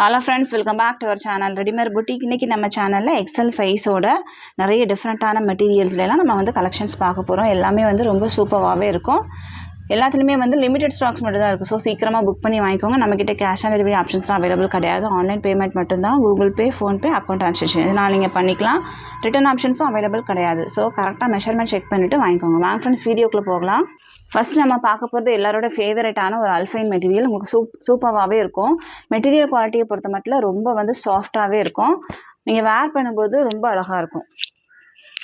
Hello friends, welcome back to our channel readymade boutique. இன்றைக்கி நம்ம சேனலில் எக்ஸல் சைஸோட நிறைய டிஃப்ரெண்ட்டான மெட்டீரியல்ஸ்லாம் நம்ம கலெக்ஷன்ஸ் பார்க்க போகிறோம். எல்லாமே ரொம்ப சூப்பராகவே இருக்கும். எல்லாத்துலேயுமே லிமிடெட் ஸ்டாக்ஸ் மட்டும் தான் இருக்குது. ஸோ சீக்கிரமாக புக் பண்ணி வாங்கிக்கோங்க. நம்மக்கிட்ட கேஷ் ஆன் டெலிவரி ஆப்ஷன்ஸ்லாம் அவைலபிள் கிடையாது. ஆன்லைன் பேமெண்ட் மட்டும்தான். Google Pay, PhonePe, account transaction இதனால் நீங்கள் பண்ணிக்கலாம். ரிட்டன் ஆப்ஷன்ஸும் அவைலபிள் கிடையாது. ஸோ கரெக்டாக மெஷர்மெண்ட் செக் பண்ணிவிட்டு வாங்கிக்கோங்க. வாங்க ஃப்ரெண்ட்ஸ், வீடியோக்குள்ளே போகலாம். ஃபஸ்ட் நம்ம பார்க்க போகிறது எல்லாரோட ஃபேவரட்டான ஒரு அல்ஃபைன் மெட்டீரியல். உங்களுக்கு சூப்பராகவே இருக்கும். மெட்டீரியல் குவாலிட்டியை பொறுத்த மட்டும் ரொம்ப சாஃப்டாகவே இருக்கும். நீங்கள் வேர் பண்ணும்போது ரொம்ப அழகாக இருக்கும்.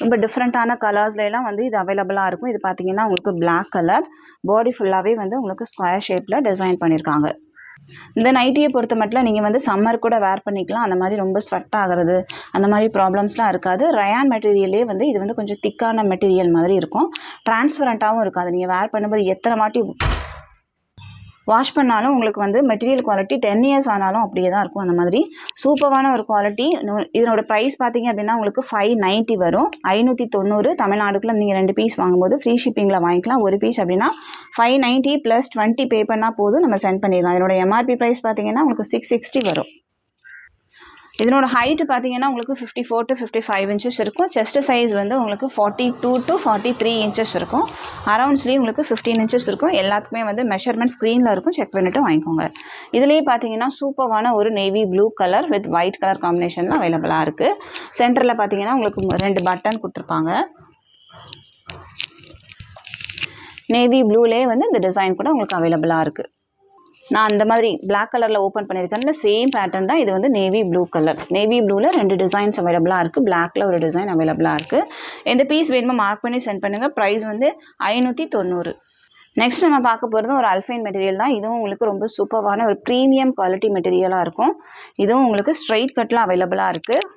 ரொம்ப டிஃப்ரெண்ட்டான கலர்ஸ்லாம் இது அவைலபிளாக இருக்கும். இது பார்த்தீங்கன்னா உங்களுக்கு பிளாக் கலர். பாடி ஃபுல்லாகவே உங்களுக்கு ஸ்கொயர் ஷேப்பில் டிசைன் பண்ணியிருக்காங்க. இந்த நைட்டியை பொறுத்த மட்டும் நீங்கள் சம்மர் கூட வேர் பண்ணிக்கலாம். அந்த மாதிரி ரொம்ப ஸ்வெட் ஆகிறது அந்த மாதிரி ப்ராப்ளம்ஸ்லாம் இருக்காது. ரயான் மெட்டீரியலே இது கொஞ்சம் திக்கான மெட்டீரியல் மாதிரி இருக்கும். டிரான்ஸ்பரண்ட்டாகவும் இருக்காது. நீங்கள் வேர் பண்ணும்போது எத்தனை வாட்டி வாஷ் பண்ணாலும் உங்களுக்கு மெட்டீரியல் குவாலிட்டி 10 இயர்ஸ் ஆனாலும் அப்படியே தான் இருக்கும். அந்த மாதிரி சூப்பரான ஒரு குவாலிட்டி. இதனோட ப்ரைஸ் பார்த்தீங்க அப்படின்னா உங்களுக்கு 590 வரும். 590 தமிழ்நாடுக்குள்ள நீங்கள் 2 பீஸ் வாங்கும்போது ஃப்ரீ ஷிப்பிங்கில் வாங்கிக்கலாம். ஒரு பீஸ் அப்படின்னா 590 + 20 பே பண்ணால் போதும், நம்ம சென்ட் பண்ணிடலாம். இதனோட எம்ஆர்பி ப்ரைஸ் பார்த்தீங்கன்னா உங்களுக்கு 660 வரும். இதனோட ஹைட்டு பார்த்தீங்கன்னா உங்களுக்கு 54 to 55 இன்ச்சஸ் இருக்கும். செஸ்ட் சைஸ் உங்களுக்கு 42 to 43 இன்ச்சஸ் இருக்கும். அரவுண்ட் ஸ்லீவ் உங்களுக்கு 15 இன்ச்சஸ் இருக்கும். எல்லாத்துக்குமே மெஷர்மெண்ட் ஸ்க்ரீனில் இருக்கும். செக் பண்ணிவிட்டு வாங்கிக்கோங்க. இதுலேயே பார்த்தீங்கன்னா சூப்பரான ஒரு navy blue colour with white colour காம்பினேஷனில் அவைலபிளாக இருக்குது. சென்டரில் பார்த்தீங்கன்னா உங்களுக்கு 2 பட்டன் கொடுத்துருப்பாங்க. நேவி ப்ளூலே இந்த டிசைன் கூட உங்களுக்கு அவைலபிளாக இருக்குது. நான் அந்த மாதிரி பிளாக் கலரில் ஓப்பன் பண்ணியிருக்கேன்ல, சேம் பேட்டர்ன் தான். இது நேவி ப்ளூ கலர். நேவி ப்ளூவில் 2 டிசைன்ஸ் அவைலபிளாக இருக்குது. பிளாக்கில் ஒரு டிசைன் அவைலபிளாக இருக்குது. எந்த பீஸ் வேணுமோ மார்க் பண்ணி சென்ட் பண்ணுங்கள். ப்ரைஸ் 590. நெக்ஸ்ட் நம்ம பார்க்க போகிறது ஒரு அல்ஃபைன் மெட்டீரியல் தான். இதுவும் உங்களுக்கு ரொம்ப சூப்பரான ஒரு ப்ரீமியம் குவாலிட்டி மெட்டீரியலாக இருக்கும். இதுவும் உங்களுக்கு ஸ்ட்ரைட் கட்டில் அவைலபிளாக இருக்குது.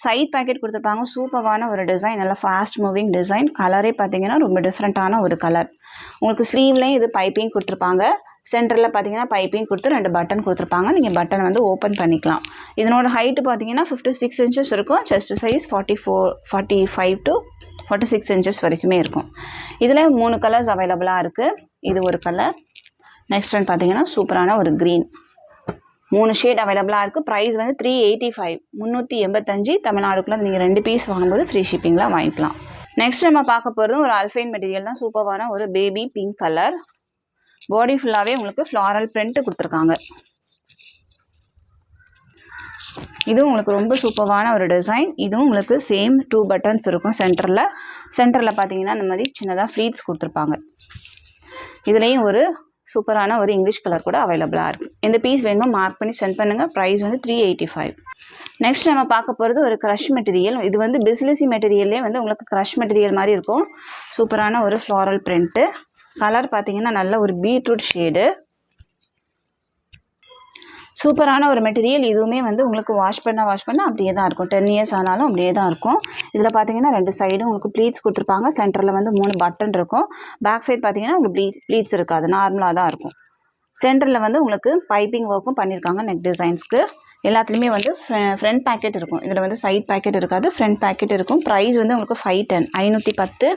சைட் பேக்கெட் கொடுத்துருப்பாங்க. சூப்பரான ஒரு டிசைன், நல்லா ஃபாஸ்ட் மூவிங் டிசைன். கலரே பார்த்தீங்கன்னா ரொம்ப டிஃப்ரெண்ட்டான ஒரு கலர். உங்களுக்கு ஸ்லீவ்லேயும் இது பைப்பிங் கொடுத்துருப்பாங்க. சென்டரில் பார்த்தீங்கன்னா பைப்பிங் கொடுத்து 2 பட்டன் கொடுத்துருப்பாங்க. நீங்கள் பட்டன் ஓப்பன் பண்ணிக்கலாம். இதனோட ஹைட்டு பார்த்தீங்கன்னா 56 இன்ச்சஸ் இருக்கும். செஸ்ட் சைஸ் 45 to 46 இன்ச்சஸ் வரைக்குமே இருக்கும். இதில் 3 கலர்ஸ் அவைலபிளாக இருக்குது. இது ஒரு கலர். நெக்ஸ்ட் ஒன் பார்த்தீங்கன்னா சூப்பரான ஒரு க்ரீன். 3 ஷேட் அவைலபிளாக இருக்குது. ப்ரைஸ் 385 385 தமிழ்நாடுக்குள்ளே நீங்கள் 2 பீஸ் வாங்கும்போது ஃப்ரீ ஷிப்பிங்கில் வாங்கிக்கலாம். நெக்ஸ்ட் நம்ம பார்க்க போகிறது ஒரு அல்ஃபைன் மெட்டீரியல் தான். சூப்பரான ஒரு பேபி பிங்க் கலர். பாடி ஃபுல்லாகவே உங்களுக்கு ஃப்ளாரல் பிரிண்ட் கொடுத்துருக்காங்க. இதுவும் உங்களுக்கு ரொம்ப சூப்பரான ஒரு டிசைன். இதுவும் உங்களுக்கு சேம் 2 பட்டன்ஸ் இருக்கும். சென்டரில் பார்த்தீங்கன்னா இந்த மாதிரி சின்னதாக ஃப்ளீட்ஸ் கொடுத்துருப்பாங்க. இதுலேயும் ஒரு சூப்பரான ஒரு இங்கிலீஷ் கலர் கூட அவைலபிளாக இருக்குது. எந்த பீஸ் வேணுமோ மார்க் பண்ணி சென்ட் பண்ணுங்கள். ப்ரைஸ் 385. நெக்ஸ்ட் நம்ம பார்க்க போகிறது ஒரு க்ரஷ் மெட்டீரியல். இது பிஸ்லசி மெட்டீரியல்லே உங்களுக்கு க்ரஷ் மெட்டீரியல் மாதிரி இருக்கும். சூப்பரான ஒரு ஃப்ளாரல் பிரிண்ட்டு. கலர் பார்த்தீங்கன்னா நல்ல ஒரு பீட்ரூட் ஷேடு. சூப்பரான ஒரு மெட்டீரியல். இதுவுமே உங்களுக்கு வாஷ் பண்ண அப்படியே தான் இருக்கும். 10 இயர்ஸ் ஆனாலும் அப்படியே தான் இருக்கும். இதில் பார்த்தீங்கன்னா 2 சைடும் உங்களுக்கு ப்ளீட்ஸ் கொடுத்துருப்பாங்க. சென்டரில் 3 பட்டன் இருக்கும். பேக் சைட் பார்த்தீங்கன்னா உங்களுக்கு ப்ளீட்ஸ் இருக்காது, நார்மலாக தான் இருக்கும். சென்டரில் உங்களுக்கு பைப்பிங் ஒர்க்கும் பண்ணியிருக்காங்க. நெக் டிசைன்ஸ்க்கு எல்லாத்துலேயுமே ஃப்ரண்ட் பேக்கெட் இருக்கும். இதில் சைட் பேக்கெட் இருக்காது, ஃப்ரண்ட் பேக்கெட் இருக்கும். ப்ரைஸ் உங்களுக்கு 510.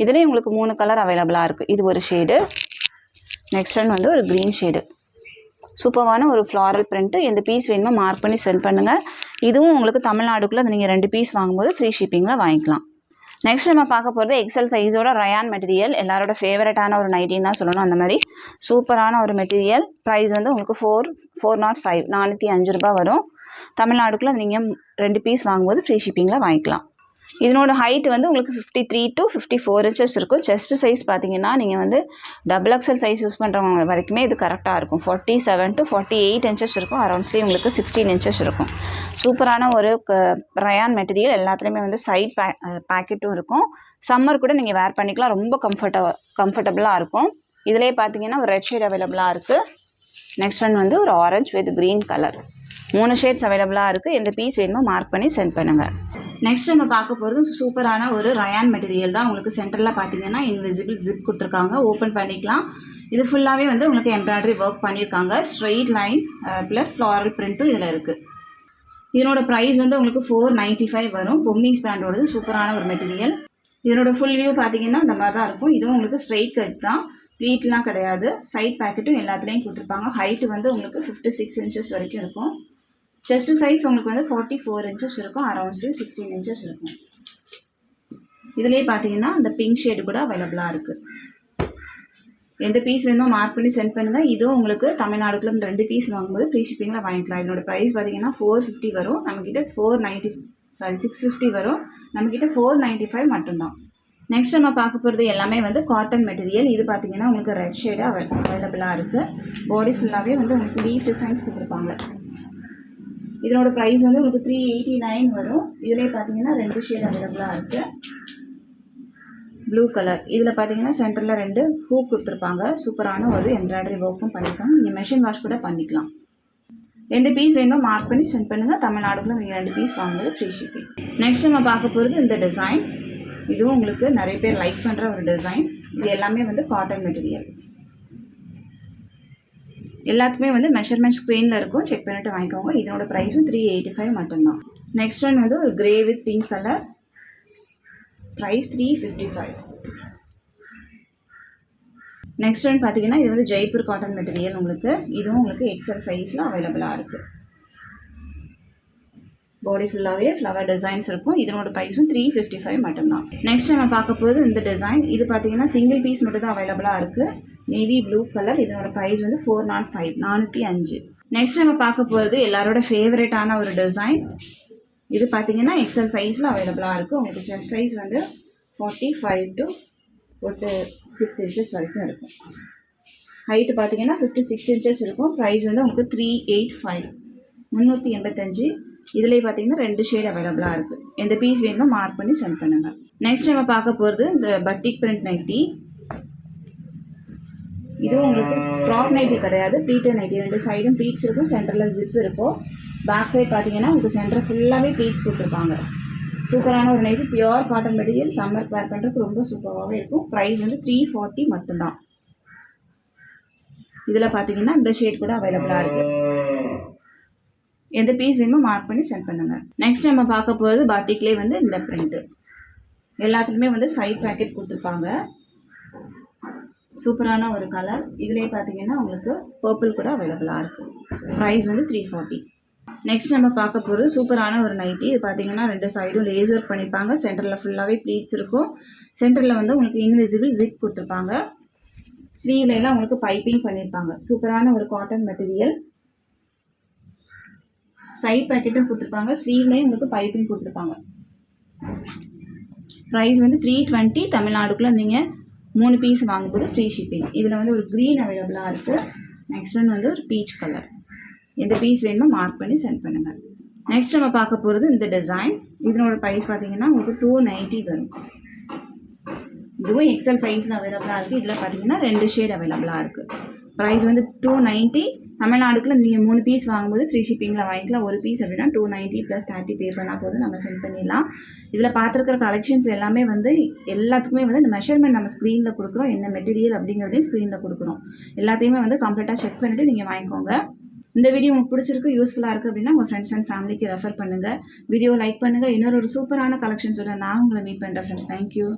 இதுலேயும் உங்களுக்கு 3 கலர் அவைலபிளாக இருக்குது. இது ஒரு ஷேடு. நெக்ஸ்ட் ஒன் ஒரு க்ரீன் ஷேடு. சூப்பரான ஒரு ஃப்ளாரல் பிரிண்ட்டு. எந்த பீஸ் வேணுமோ மார்க் பண்ணி சென்ட் பண்ணுங்கள். இதுவும் உங்களுக்கு தமிழ்நாடுக்குள்ளே நீங்கள் 2 பீஸ் வாங்கும்போது ஃப்ரீ ஷிப்பிங்கில் வாங்கிக்கலாம். நெக்ஸ்ட் நம்ம பார்க்க போகிறது எக்ஸல் சைஸோட ரயான் மெட்டீரியல். எல்லாரோட ஃபேவரட்டான ஒரு நைட்டின்னு தான் சொல்லணும். அந்த மாதிரி சூப்பரான ஒரு மெட்டீரியல். ப்ரைஸ் உங்களுக்கு 405 405 ரூபா வரும். தமிழ்நாடுக்குள்ளே நீங்கள் 2 பீஸ் வாங்கும்போது ஃப்ரீ ஷிப்பிங்கில் வாங்கிக்கலாம். இதனோட ஹைட் உங்களுக்கு 53 to 54 இன்ச்சஸ் இருக்கும். செஸ்ட் சைஸ் பார்த்தீங்கன்னா நீங்கள் XXL சைஸ் யூஸ் பண்ணுறவங்க வரைக்குமே இது கரெக்டாக இருக்கும். 47 to 48 இன்ச்சஸ் இருக்கும். அரௌண்ட் ஸ்லீவ் உங்களுக்கு 16 இன்ச்சஸ் இருக்கும். சூப்பரான ஒரு ரயான் மெட்டீரியல். எல்லாத்துலேயுமே சைட் பேக்கெட்டும் இருக்கும். சம்மர் கூட நீங்கள் வேர் பண்ணிக்கலாம். ரொம்ப கம்ஃபர்டபுளாக இருக்கும். இதிலே பார்த்தீங்கன்னா ஒரு ரெட் ஷேட் அவைலபிளாக இருக்குது. நெக்ஸ்ட் ஒன் ஒரு orange with green colour. 3 shades அவைலபிளாக இருக்குது. எந்த பீஸ் வேணுமோ மார்க் பண்ணி சென்ட் பண்ணுங்கள். நெக்ஸ்ட் நம்ம பார்க்க போகிறது சூப்பரான ஒரு ரயான் மெட்டீரியல் தான். உங்களுக்கு சென்டரில் பார்த்தீங்கன்னா இன்விசிபிள் ஜிப் கொடுத்துருக்காங்க. ஓப்பன் பண்ணிக்கலாம். இது ஃபுல்லாகவே உங்களுக்கு எம்ப்ராய்டரி ஒர்க் பண்ணியிருக்காங்க. ஸ்ட்ரெயிட் லைன் ப்ளஸ் ஃப்ளாரல் பிரிண்ட்டும் இதில் இருக்குது. இதனோட ப்ரைஸ் உங்களுக்கு 495 வரும். பொம்மிஸ் பிராண்டோடது சூப்பரான ஒரு மெட்டீரியல். இதனோட ஃபுல் வியூ பார்த்தீங்கன்னா இந்த மாதிரி தான் இருக்கும். இதுவும் உங்களுக்கு ஸ்ட்ரெயிட் கட் தான். ப்ளீட்லாம் கிடையாது. சைட் பேக்கெட்டும் எல்லாத்துலேயும் கொடுத்துருப்பாங்க. ஹைட்டு வந்து உங்களுக்கு 56 இன்ச்சஸ் வரைக்கும் இருக்கும். செஸ்ட் சைஸ் உங்களுக்கு வந்து 44 இன்ச்சஸ் இருக்கும். அரௌண்ட் 16 இன்ச்சஸ் இருக்கும். இதுலேயே பார்த்தீங்கன்னா இந்த பிங்க் ஷேடு கூட அவைலபிளாக இருக்குது. எந்த பீஸ் வேணுமோ மார்க் பண்ணி சென்ட் பண்ணுங்கள். இதுவும் உங்களுக்கு தமிழ்நாடுக்குள்ள 2 பீஸ் வாங்கும்போது ஃப்ரீ ஷிப்பிங்கில் வாங்கிக்கலாம். இதனோட ப்ரைஸ் பார்த்தீங்கன்னா 450 வரும். நம்மக்கிட்ட 650 வரும். நம்மக்கிட்ட 495 மட்டும்தான். நெக்ஸ்ட் நம்ம பார்க்க போகிறது எல்லாமே வந்து காட்டன் மெட்டீரியல். இது பார்த்தீங்கன்னா உங்களுக்கு ரெட் ஷேடு அவைலபிளாக இருக்குது. பாடி ஃபுல்லாகவே வந்து உங்களுக்கு லீஃப் டிசைன்ஸ் கொடுத்துருப்பாங்க. இதனோட ப்ரைஸ் வந்து உங்களுக்கு 389 வரும். இதுலேயே பார்த்தீங்கன்னா 2 ஷேடு அவைலபிளாக இருக்குது. Blue colour. இதில் பார்த்தீங்கன்னா சென்டரில் 2 ஹூக் கொடுத்துருப்பாங்க. சூப்பரான ஒரு எம்ப்ராய்டரி ஒர்க்கும் பண்ணிக்கலாம். நீங்கள் மெஷின் வாஷ் கூட பண்ணிக்கலாம். எந்த பீஸ் வேணுமோ மார்க் பண்ணி சென்ட் பண்ணுங்கள். தமிழ்நாடுக்குள்ள நீங்கள் 2 பீஸ் வாங்கும்போது ஃப்ரீ ஷிப்பிங். நெக்ஸ்ட் நம்ம பார்க்க போகிறது இந்த டிசைன். இதுவும் உங்களுக்கு நிறைய பேர் லைக் பண்ணுற ஒரு டிசைன். இது எல்லாமே வந்து காட்டன் மெட்டீரியல். எல்லாத்துக்குமே வந்து மெஷர்மெண்ட் ஸ்க்ரீனில் இருக்கும். செக் பண்ணிவிட்டு வாங்கிக்கோங்க. இதனோட ப்ரைஸும் 385 மட்டும்தான். நெக்ஸ்ட் ஒன் வந்து ஒரு grey with pink colour. Price 355. Next one பார்த்தீங்கன்னா இது வந்து ஜெய்ப்பூர் காட்டன் மெட்டீரியல். உங்களுக்கு இதுவும் உங்களுக்கு எக்ஸல் சைஸில் அவைலபிளாக இருக்குது. பாடி ஃபுல்லாகவே ஃப்ளவர் டிசைன்ஸ் இருக்கும். இதனோட ப்ரைஸும் 355 மட்டும்தான். நெக்ஸ்ட் நம்ம பார்க்க போகிறது இந்த டிசைன். இது பார்த்தீங்கன்னா சிங்கிள் பீஸ் மட்டும் தான் அவைலபிளாக இருக்குது. Navy blue colour. இதனோட ப்ரைஸ் வந்து 405 405. நெக்ஸ்ட் நம்ம பார்க்க போகிறது எல்லாரோட ஃபேவரட்டான ஒரு டிசைன். இது பார்த்தீங்கன்னா எக்ஸல் சைஸில் அவைலபிளாக இருக்குது. உங்களுக்கு செஸ்ட் சைஸ் வந்து 45 to 46 இன்ச்சஸ் வரைக்கும் இருக்கும். ஹைட்டு பார்த்தீங்கன்னா 56 இன்ச்சஸ் இருக்கும். ப்ரைஸ் வந்து உங்களுக்கு 385 385. இதுலேயே பார்த்தீங்கன்னா 2 ஷேட் அவைலபிளாக இருக்குது. எந்த பீஸ் வேணுமோ மார்க் பண்ணி சென்ட் பண்ணுங்கள். நெக்ஸ்ட் நம்ம பார்க்க போகிறது இந்த பட்டிக் பிரிண்ட் நைட்டி. இதுவும் உங்களுக்கு ஃப்ராக் நைட்டி கிடையாது, ப்ளீட்டட் நைட்டி. 2 சைடும் ப்ளீட்ஸ் இருக்கும். சென்டரில் ஜிப் இருக்கும். பேக் சைட் பார்த்தீங்கன்னா உங்களுக்கு சென்டர் ஃபுல்லாகவே ப்ளீட்ஸ் கொடுத்துருப்பாங்க. சூப்பரான ஒரு nightie. Pure cotton material. Summer wear பண்ணுறதுக்கு ரொம்ப சூப்பராகவே இருக்கும். ப்ரைஸ் வந்து 340 மட்டும்தான். இதில் பார்த்தீங்கன்னா இந்த ஷேட் கூட அவைலபிளாக இருக்குது. எந்த பீஸ் வேணுமோ மார்க் பண்ணி சென்ட் பண்ணுங்கள். நெக்ஸ்ட் நம்ம பார்க்க போகிறது பாட்டிக்லேயே வந்து இந்த பிரிண்ட்டு. எல்லாத்துலேயுமே வந்து சைட் பேக்கெட் கொடுத்துருப்பாங்க. சூப்பரான ஒரு கலர். இதுலேயே பார்த்தீங்கன்னா உங்களுக்கு பர்பிள் கூட அவைலபிளாக இருக்குது. ப்ரைஸ் வந்து 340. நெக்ஸ்ட் நம்ம பார்க்க போகிறது சூப்பரான ஒரு நைட்டி. இது பார்த்தீங்கன்னா 2 சைடும் லேஸ் ஒர்க் பண்ணியிருப்பாங்க. சென்டரில் ஃபுல்லாகவே ப்ளீட்ஸ் இருக்கும். சென்டரில் வந்து உங்களுக்கு இன்விசிபிள் ஜிப் கொடுத்துருப்பாங்க. ஸ்லீவ்லாம் உங்களுக்கு பைப்பிங் பண்ணியிருப்பாங்க. சூப்பரான ஒரு காட்டன் மெட்டீரியல். சைட் பேக்கெட்டும் கொடுத்துருப்பாங்க. ஸ்லீவ்லேயும் உங்களுக்கு பைப்பிங் கொடுத்துருப்பாங்க. ப்ரைஸ் வந்து 320. தமிழ்நாடுக்குள்ளே நீங்கள் 3 பீஸ் வாங்கும்போது ஃப்ரீ ஷிப்பிங். இதில் வந்து ஒரு க்ரீன் அவைலபிளாக இருக்குது. நெக்ஸ்ட் ஒன் வந்து ஒரு பீச் கலர். எந்த பீஸ் வேணுமோ மார்க் பண்ணி சென்ட் பண்ணுங்கள். நெக்ஸ்ட் நம்ம பார்க்க போகிறது இந்த டிசைன். இதனோட ப்ரைஸ் பார்த்தீங்கன்னா உங்களுக்கு 290 வரும். இதுவும் எக்ஸல் சைஸில் அவைலபிளாக இருக்குது. இதில் பார்த்தீங்கன்னா 2 ஷேட் அவைலபிளாக இருக்குது. ப்ரைஸ் வந்து 290. தமிழ்நாடுக்குள்ள நீங்கள் 3 பீஸ் வாங்கும்போது ஃப்ரீ ஷிப்பிங்கில் வாங்கிக்கலாம். ஒரு பீஸ் அப்படின்னா 290 + 30 பே பண்ணால் போதும், நம்ம சென்ட் பண்ணிடலாம். இதில் பார்த்துருக்கிற கலெக்ஷன்ஸ் எல்லாமே வந்து எல்லாத்துக்குமே வந்து இந்த மெஷர்மெண்ட் நம்ம ஸ்க்ரீனில் கொடுக்குறோம். என்ன மெட்டீரியல் அப்படிங்கிறதையும் ஸ்க்ரீனில் கொடுக்குறோம். எல்லாத்தையுமே வந்து கம்ப்ளீட்டாக செக் பண்ணிவிட்டு நீங்கள் வாங்கிக்கோங்க. இந்த வீடியோ உங்களுக்கு பிடிச்சிருக்கு, யூஸ்ஃபுல்லாக இருக்குது அப்படின்னா உங்கள் ஃப்ரெண்ட்ஸ் அண்ட் ஃபேமிலிக்கு ரெஃபர் பண்ணுங்கள். வீடியோ லைக் பண்ணுங்கள். இன்னொரு சூப்பரான கலெக்ஷன்ஸோட நான் உங்களை மீட் பண்ணுறேன் ஃப்ரெண்ட்ஸ். தேங்க்யூ.